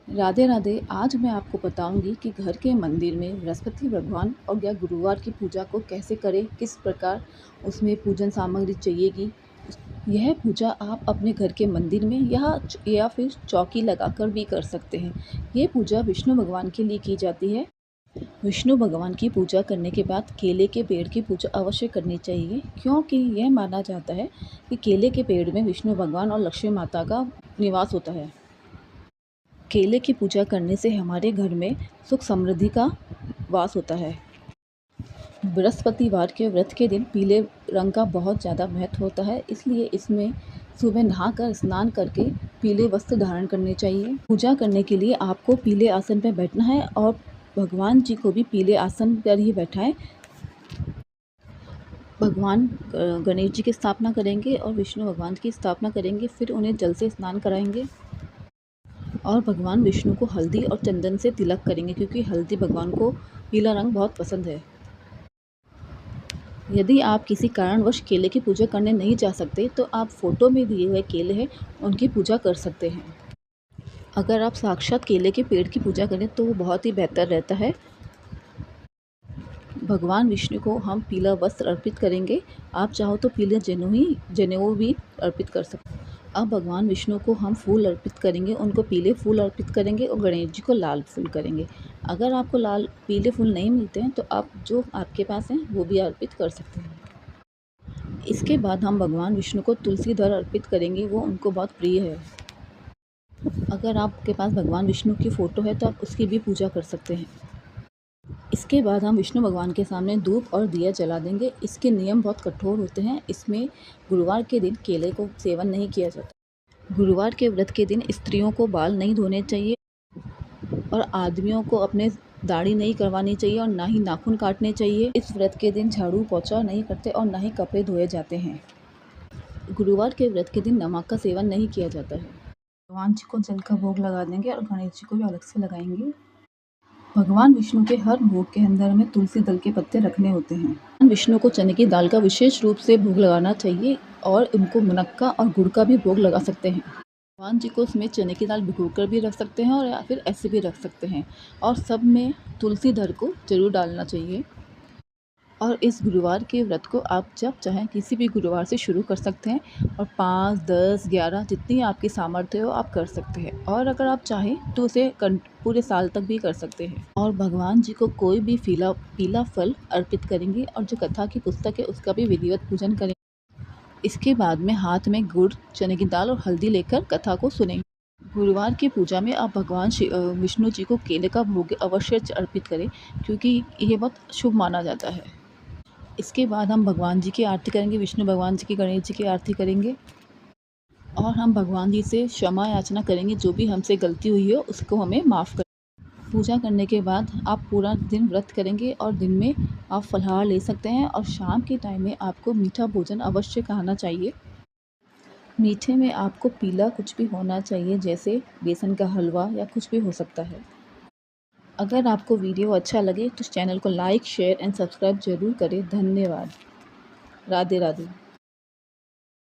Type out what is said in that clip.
राधे राधे। आज मैं आपको बताऊंगी कि घर के मंदिर में बृहस्पति भगवान और या गुरुवार की पूजा को कैसे करें, किस प्रकार उसमें पूजन सामग्री चाहिएगी। यह पूजा आप अपने घर के मंदिर में या फिर चौकी लगाकर भी कर सकते हैं। ये पूजा विष्णु भगवान के लिए की जाती है। विष्णु भगवान की पूजा करने के बाद केले के पेड़ की पूजा अवश्य करनी चाहिए, क्योंकि यह माना जाता है कि केले के पेड़ में विष्णु भगवान और लक्ष्मी माता का निवास होता है। केले की पूजा करने से हमारे घर में सुख समृद्धि का वास होता है। बृहस्पतिवार के व्रत के दिन पीले रंग का बहुत ज़्यादा महत्व होता है, इसलिए इसमें सुबह नहाकर स्नान करके पीले वस्त्र धारण करने चाहिए। पूजा करने के लिए आपको पीले आसन पर बैठना है और भगवान जी को भी पीले आसन पर ही बैठाएं। भगवान गणेश जी की स्थापना करेंगे और विष्णु भगवान की स्थापना करेंगे, फिर उन्हें जल से स्नान कराएंगे और भगवान विष्णु को हल्दी और चंदन से तिलक करेंगे, क्योंकि हल्दी भगवान को पीला रंग बहुत पसंद है। यदि आप किसी कारणवश केले की पूजा करने नहीं जा सकते तो आप फोटो में दिए हुए केले हैं उनकी पूजा कर सकते हैं। अगर आप साक्षात केले के पेड़ की पूजा करें तो वो बहुत ही बेहतर रहता है। भगवान विष्णु को हम पीला वस्त्र अर्पित करेंगे। आप चाहो तो पीले जनेऊ भी अर्पित कर सकते हैं। अब भगवान विष्णु को हम फूल अर्पित करेंगे, उनको पीले फूल अर्पित करेंगे और गणेश जी को लाल फूल करेंगे। अगर आपको पीले फूल नहीं मिलते हैं तो आप जो आपके पास हैं वो भी अर्पित कर सकते हैं। इसके बाद हम भगवान विष्णु को तुलसी दल अर्पित करेंगे, वो उनको बहुत प्रिय है। अगर आपके पास भगवान विष्णु की फ़ोटो है तो आप उसकी भी पूजा कर सकते हैं। इसके बाद हम विष्णु भगवान के सामने धूप और दिया जला देंगे। इसके नियम बहुत कठोर होते हैं। इसमें गुरुवार के दिन केले को सेवन नहीं किया जाता। गुरुवार के व्रत के दिन स्त्रियों को बाल नहीं धोने चाहिए और आदमियों को अपने दाढ़ी नहीं करवानी चाहिए और ना ही नाखून काटने चाहिए। इस व्रत के दिन झाड़ू पोछा नहीं करते और ना ही कपड़े धोए जाते हैं। गुरुवार के व्रत के दिन नमक का सेवन नहीं किया जाता है। भगवान जी को जल का भोग लगा देंगे और गणेश जी को भी अलग से लगाएंगे। भगवान विष्णु के हर भोग के अंदर में तुलसी दल के पत्ते रखने होते हैं। भगवान विष्णु को चने की दाल का विशेष रूप से भोग लगाना चाहिए और उनको मुनक्का और गुड़ का भी भोग लगा सकते हैं। भगवान जी को उसमें चने की दाल भिगोकर भी रख सकते हैं और या फिर ऐसे भी रख सकते हैं। और सब में तुलसी दल को जरूर डालना चाहिए। और इस गुरुवार के व्रत को आप जब चाहें किसी भी गुरुवार से शुरू कर सकते हैं और 5, 10, 11 जितनी आपकी सामर्थ्य हो आप कर सकते हैं। और अगर आप चाहें तो उसे पूरे साल तक भी कर सकते हैं। और भगवान जी को कोई भी पीला फल अर्पित करेंगे और जो कथा की पुस्तक है उसका भी विधिवत पूजन करेंगे। इसके बाद में हाथ में गुड़, चने की दाल और हल्दी लेकर कथा को सुनेंगे। गुरुवार की पूजा में आप भगवान विष्णु जी को केले का भोग अवश्य अर्पित करें, क्योंकि ये बहुत शुभ माना जाता है। इसके बाद हम भगवान जी की आरती करेंगे, विष्णु भगवान जी की, गणेश जी की आरती करेंगे और हम भगवान जी से क्षमा याचना करेंगे। जो भी हमसे गलती हुई हो उसको हमें माफ़ कर। पूजा करने के बाद आप पूरा दिन व्रत करेंगे और दिन में आप फलाहार ले सकते हैं और शाम के टाइम में आपको मीठा भोजन अवश्य खाना चाहिए। मीठे में आपको पीला कुछ भी होना चाहिए, जैसे बेसन का हलवा या कुछ भी हो सकता है। अगर आपको वीडियो अच्छा लगे तो चैनल को लाइक, शेयर एंड सब्सक्राइब जरूर करें। धन्यवाद। राधे राधे।